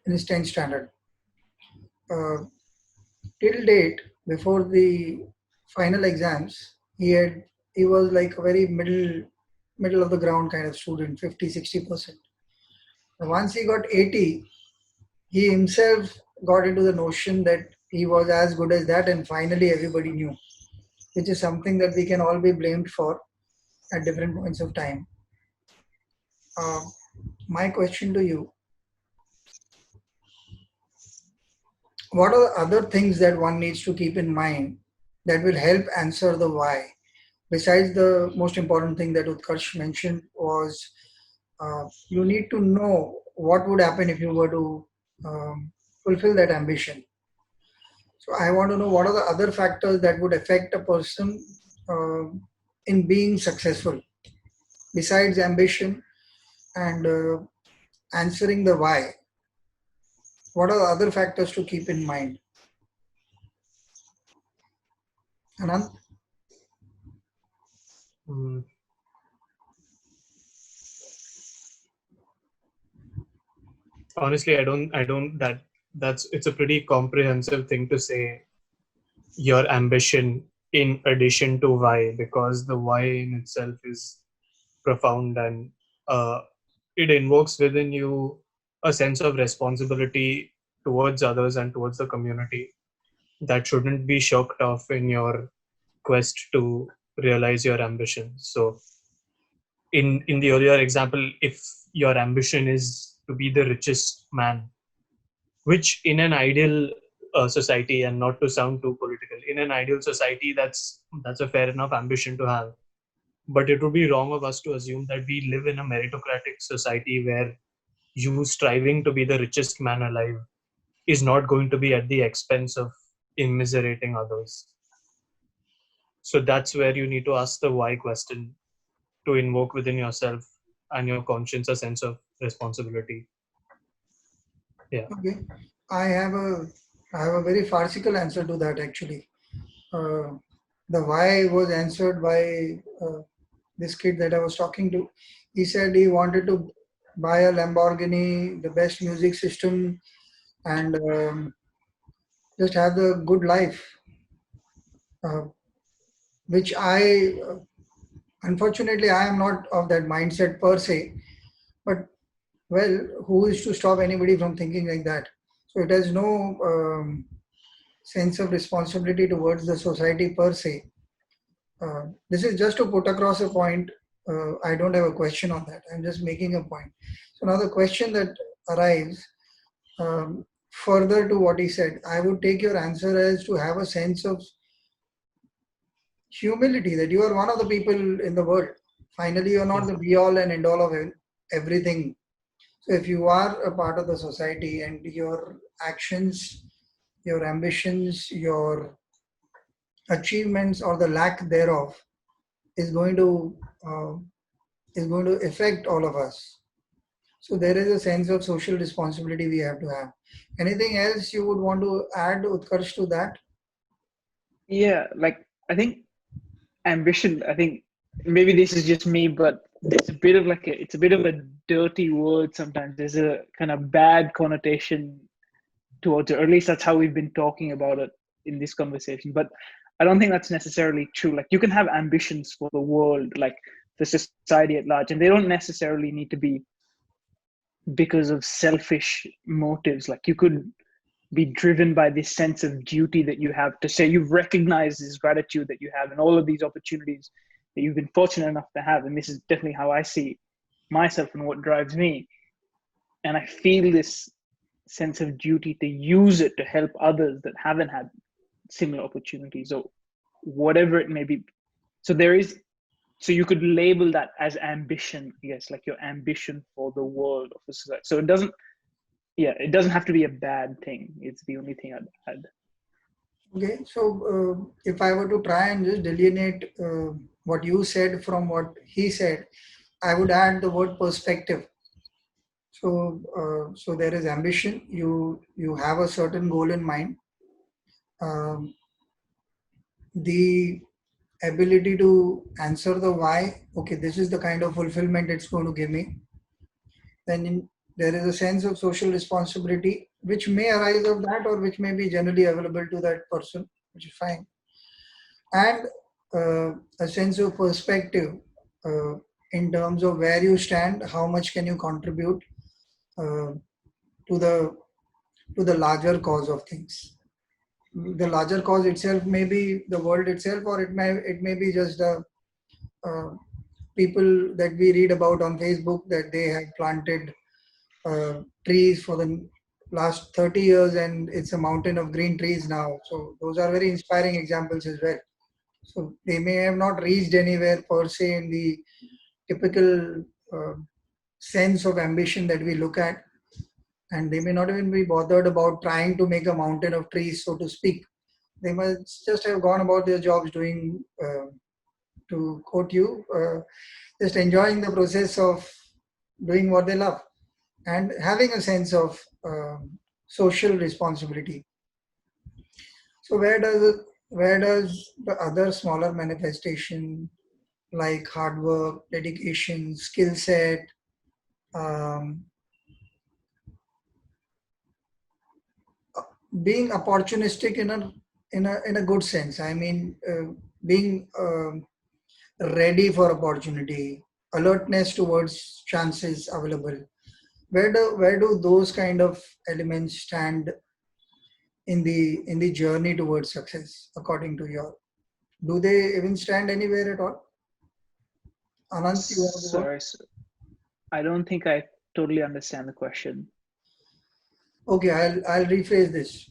in his 10th standard. Till date, before the final exams, he was like a very middle of the ground kind of student, 50-60%. Once he got 80, he himself got into the notion that he was as good as that, and finally everybody knew, which is something that we can all be blamed for at different points of time. Uh, my question to you: what are the other things that one needs to keep in mind that will help answer the why? Besides the most important thing that Utkarsh mentioned was you need to know what would happen if you were to fulfill that ambition. So I want to know what are the other factors that would affect a person uh, in being successful besides ambition and answering the why. What are the other factors to keep in mind? Anand? Mm, Honestly, that's it's a pretty comprehensive thing to say, your ambition in addition to why, because the why in itself is profound, and uh, it invokes within you a sense of responsibility towards others and towards the community that shouldn't be shirked off in your quest to realize your ambition. So in the earlier example, if your ambition is to be the richest man, which in an ideal society, and not to sound too political, in an ideal society, that's a fair enough ambition to have. But it would be wrong of us to assume that we live in a meritocratic society where you striving to be the richest man alive is not going to be at the expense of immiserating others. So that's where you need to ask the why question, to invoke within yourself and your conscience a sense of responsibility. Yeah. Okay. I have a I have a very farcical answer to that actually. Uh, the why was answered by this kid that I was talking to. He said he wanted to buy a Lamborghini, the best music system, and just have the good life, uh, which unfortunately, I am not of that mindset per se. But well, who is to stop anybody from thinking like that? So it has no sense of responsibility towards the society per se. This is just to put across a point. I don't have a question on that. I'm just making a point. So now the question that arrives further to what he said, I would take your answer as to have a sense of humility that you are one of the people in the world. Finally, you're not the be all and end all of everything. So if you are a part of the society and your actions, your ambitions, your achievements or the lack thereof is going to uh, affect all of us. So there is a sense of social responsibility we have to have. Anything else you would want to add, Utkarsh, to that? Yeah, like I think ambition, I think maybe this is just me, but there's a bit of like it's a bit of a dirty word sometimes. There's a kind of bad connotation towards it, or at least that's how we've been talking about it in this conversation. But I don't think that's necessarily true. Like you can have ambitions for the world, like the society at large, and they don't necessarily need to be because of selfish motives. Like you could be driven by this sense of duty that you have to say you've recognized this gratitude that you have and all of these opportunities that you've been fortunate enough to have. And this is definitely how I see myself and what drives me. And I feel this sense of duty to use it to help others that haven't had similar opportunities or whatever it may be. So so you could label that as ambition, I guess, like your ambition for the world of the society. So it doesn't have to be a bad thing. It's the only thing I'd add. Okay, so if I were to try and just delineate what you said from what he said, I would add the word perspective. So there is ambition. You have a certain goal in mind. Um, the ability to answer the why. Okay, this is the kind of fulfillment it's going to give me. Then There is a sense of social responsibility which may arise of that or which may be generally available to that person, which is fine. And a sense of perspective uh, in terms of where you stand, how much can you contribute uh, to the larger cause of things. The larger cause itself may be the world itself, or it may be just the uh, people that we read about on Facebook that they have planted trees for the last 30 years and it's a mountain of green trees now. So those are very inspiring examples as well. So they may have not reached anywhere per se in the typical uh, sense of ambition that we look at, and they may not even be bothered about trying to make a mountain of trees, so to speak. They must just have gone about their jobs doing, to quote you, just enjoying the process of doing what they love and having a sense of social responsibility. So where does the other smaller manifestation like hard work, dedication, skill set, um, being opportunistic in a good sense. I mean, being ready for opportunity, alertness towards chances available. Where do those kind of elements stand in the journey towards success, according to your? Do they even stand anywhere at all? Anant, you want to go on? Sorry, I don't think I totally understand the question. Okay, I'll rephrase this.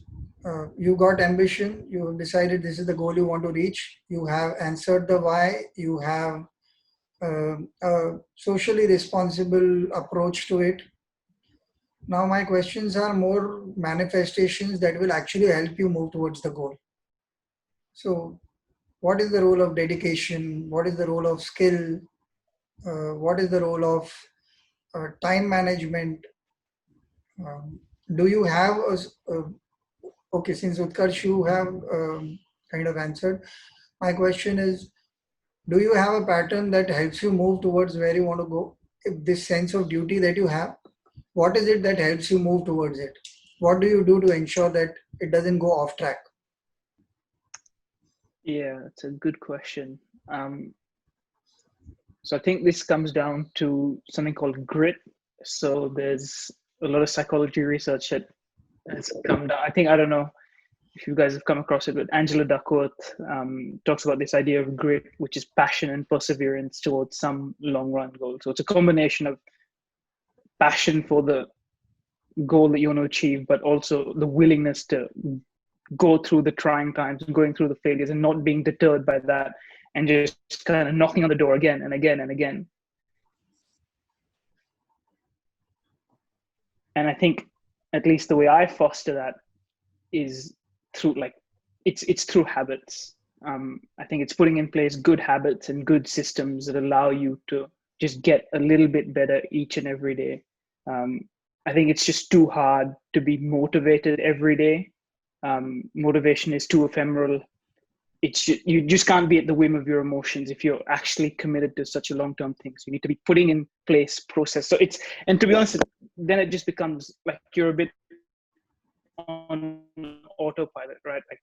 You got ambition. You have decided this is the goal you want to reach. You have answered the why. You have a socially responsible approach to it. Now, my questions are more manifestations that will actually help you move towards the goal. So, what is the role of dedication? What is the role of skill? What is the role of time management? Um, do you have okay, since Utkarsh, you have kind of answered. My question is, do you have a pattern that helps you move towards where you want to go? If this sense of duty that you have, what is it that helps you move towards it? What do you do to ensure that it doesn't go off track? Yeah, it's a good question. Um, so I think this comes down to something called grit. So there's a lot of psychology research that has come down. I don't know if you guys have come across it, but Angela Duckworth talks about this idea of grit, which is passion and perseverance towards some long run goal. So it's a combination of passion for the goal that you want to achieve, but also the willingness to go through the trying times, going through the failures, and not being deterred by that, and just kind of knocking on the door again and again and again. And I think, at least the way I foster that is through it's through habits. I think it's putting in place good habits and good systems that allow you to just get a little bit better each and every day. Um, I think it's just too hard to be motivated every day. Motivation is too ephemeral. You just can't be at the whim of your emotions if you're actually committed to such a long-term thing. So you need to be putting in place process. So and to be honest, then it just becomes like you're a bit on autopilot, right? Like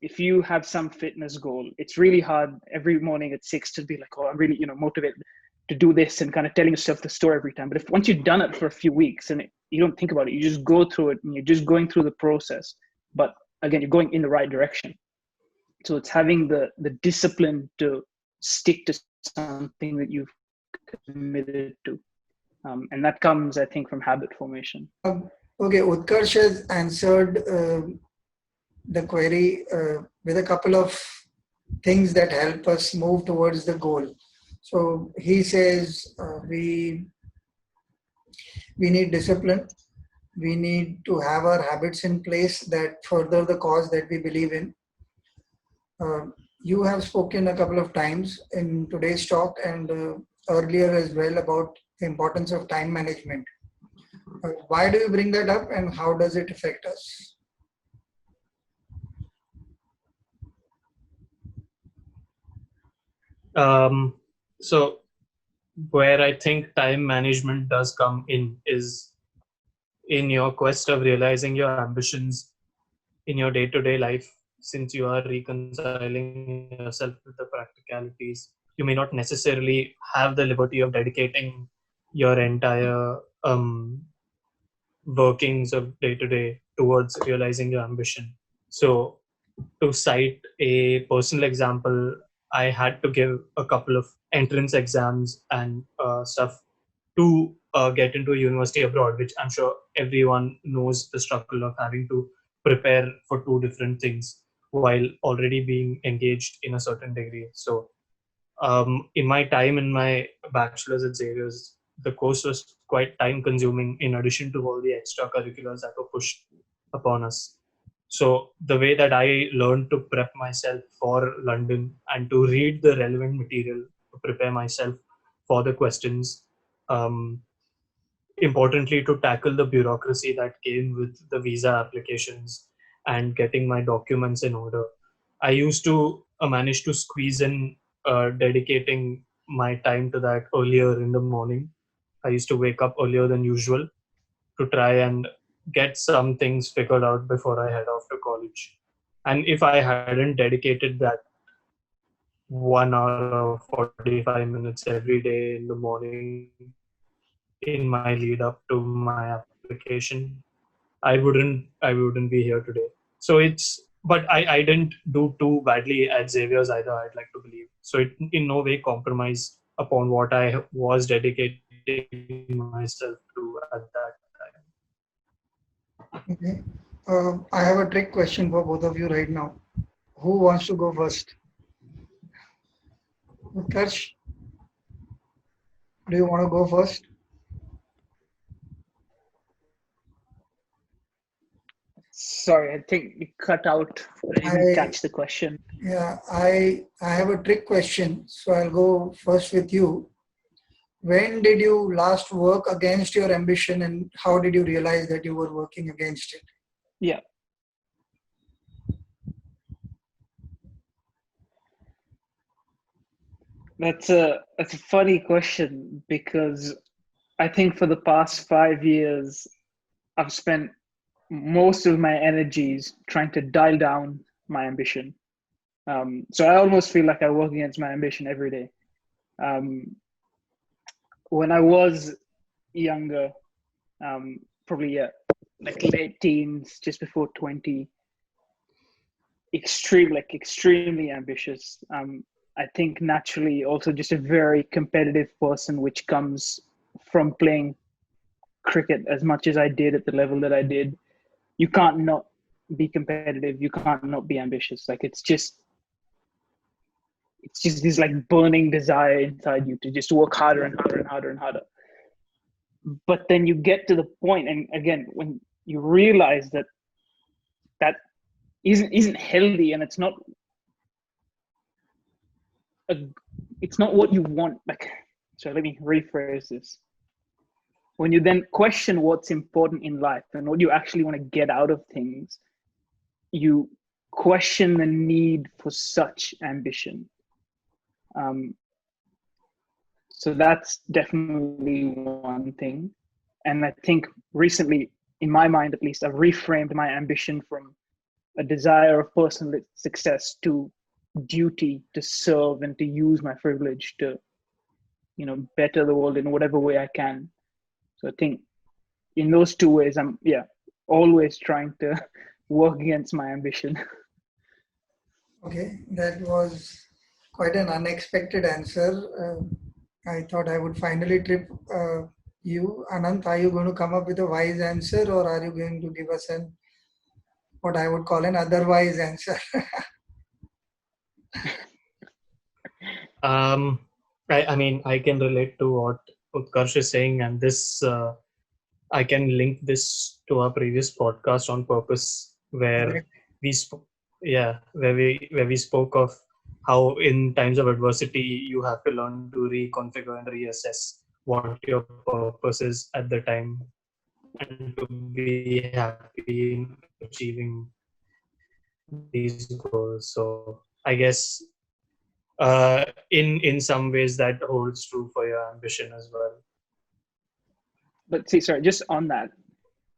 if you have some fitness goal, it's really hard every morning at 6 to be like, oh, I'm really, motivated to do this and kind of telling yourself the story every time. But if once you've done it for a few weeks and you don't think about it, you just go through it and you're just going through the process. But again, you're going in the right direction. So it's having the discipline to stick to something that you've committed to. And that comes, I think, from habit formation. Okay, Utkarsh has answered the query with a couple of things that help us move towards the goal. So he says we need discipline. We need to have our habits in place that further the cause that we believe in. You have spoken a couple of times in today's talk and earlier as well about the importance of time management. Why do you bring that up and how does it affect us? So where I think time management does come in is in your quest of realizing your ambitions in your day-to-day life, since you are reconciling yourself with the practicalities, you may not necessarily have the liberty of dedicating your entire workings of day-to-day towards realizing your ambition. So to cite a personal example, I had to give a couple of entrance exams and stuff to get into a university abroad, which I'm sure everyone knows the struggle of having to prepare for two different things while already being engaged in a certain degree. So, in my time in my bachelor's at Xavier's, the course was quite time consuming in addition to all the extracurriculars that were pushed upon us. So the way that I learned to prep myself for London and to read the relevant material to prepare myself for the questions, um, importantly to tackle the bureaucracy that came with the visa applications and getting my documents in order. I used to manage to squeeze in dedicating my time to that earlier in the morning. I used to wake up earlier than usual to try and get some things figured out before I head off to college. And if I hadn't dedicated that 1 hour or 45 minutes every day in the morning in my lead up to my application, I wouldn't be here today. So it's, but I didn't do too badly at Xavier's either, I'd like to believe. So it in no way compromised upon what I was dedicating myself to at that time. Okay. I have a trick question for both of you right now. Who wants to go first? Utkarsh, do you want to go first? Sorry, I think you cut out. I didn't I catch the question. Yeah, I have a trick question, so I'll go first with you. When did you last work against your ambition, and how did you realize that you were working against it? Yeah, that's a funny question because I think for the past 5 years I've spent most of my energies trying to dial down my ambition. So I almost feel like I work against my ambition every day. Um, when I was younger, probably yeah, like late teens, just before 20, extremely ambitious. I think naturally also just a very competitive person, which comes from playing cricket as much as I did at the level that I did. You can't not be competitive. You can't not be ambitious. Like it's just this like burning desire inside you to just work harder and harder and harder and harder. But then you get to the point, and again, when you realize that that isn't healthy, and a, it's not what you want. Like, so let me rephrase this. When you then question what's important in life and what you actually want to get out of things, you question the need for such ambition. Um, so that's definitely one thing. And I think recently, in my mind at least, I've reframed my ambition from a desire of personal success to duty to serve and to use my privilege to, better the world in whatever way I can. So I think in those two ways, I'm always trying to work against my ambition. Okay, that was quite an unexpected answer. I thought I would finally trip you. Anant, are you going to come up with a wise answer, or are you going to give us an what I would call an otherwise answer? Um, I mean, I can relate to what Utkarsh is saying, and this I can link this to our previous podcast on purpose, where Correct. where we spoke of how in times of adversity you have to learn to reconfigure and reassess what your purpose is at the time, and to be happy in achieving these goals. So I guess in some ways that holds true for your ambition as well. But see, sorry, just on that,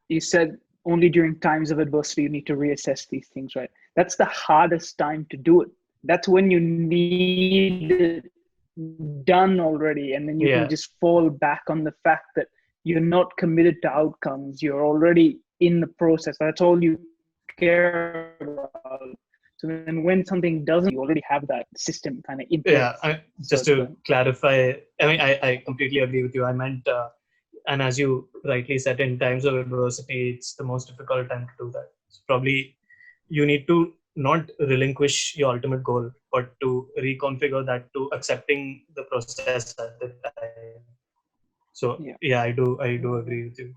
you said only during times of adversity you need to reassess these things, right? That's the hardest time to do it. That's when you need it done already, and then you Yeah. can just fall back on the fact that you're not committed to outcomes. You're already in the process. That's all you care about. So then when something doesn't, you already have that system kind of in place. So Just to clarify, I mean, I completely agree with you. I meant, and as you rightly said, in times of adversity, it's the most difficult time to do that. So probably you need to not relinquish your ultimate goal, but to reconfigure that to accepting the process at the time. So yeah. yeah, I do agree with you.